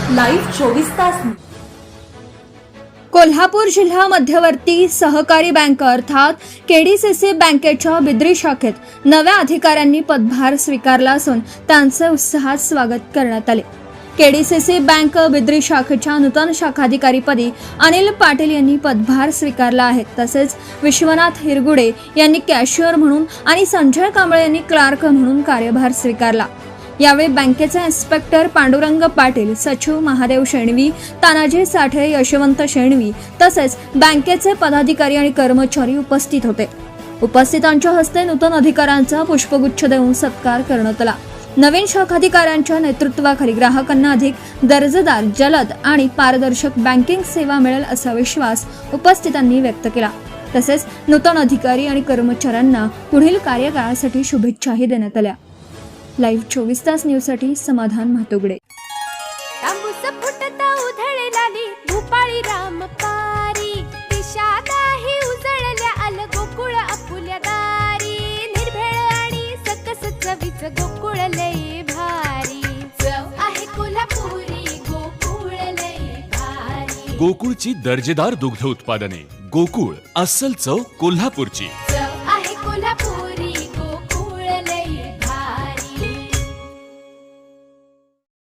Live 24 तास। कोल्हापूर जिल्हा मध्यवर्ती सहकारी बँक अर्थात केडीसीसी बँकेच्या बिद्री शाखेत नव्या अधिकाऱ्यांनी पदभार स्वीकारला असून त्यांचे उत्साहात स्वागत करण्यात आले। केडीसीसी बँक बिद्री शाखेच्या नूतन शाखाधिकारीपदी अनिल पाटील यांनी पदभार स्वीकारला आहे। तसेच विश्वनाथ हिरगुडे यांनी कॅशियर म्हणून आणि संजय कांबळे यांनी क्लार्क म्हणून कार्यभार स्वीकारला। यावेळी बँकेचे इन्स्पेक्टर पांडुरंग पाटील, सचिव महादेव शेणवी, तानाजी साठे, यशवंत शेणवी तसेच बँकेचे पदाधिकारी आणि कर्मचारी उपस्थित होते। उपस्थितांच्या हस्ते नूतन अधिकाऱ्यांचा पुष्पगुच्छ देऊन सत्कार करण्यात आला। नवीन शाखाधिकाऱ्यांच्या नेतृत्वाखाली ग्राहकांना अधिक दर्जेदार, जलद आणि पारदर्शक बँकिंग सेवा मिळेल असा विश्वास उपस्थितांनी व्यक्त केला। तसेच नूतन अधिकारी आणि कर्मचाऱ्यांना पुढील कार्यकाळासाठी शुभेच्छाही देण्यात आल्या। लाईव्ह 24 तास न्यूजसाठी समाधान म्हातुगडे। तांबूस फुटता उधळलाली भूपाळी रामपारी, दिशादाही उजळल्या आल गोकुळ आपुल्या दारी, निर्भेळ आणि सकस चवीच गोकुळ लय भारी, चव आहे कोल्हापुरी गोकुळ लय भारी। गोकुळची दर्जेदार दुग्ध उत्पादने, गोकुळ अस्सल चव कोल्हापूरची।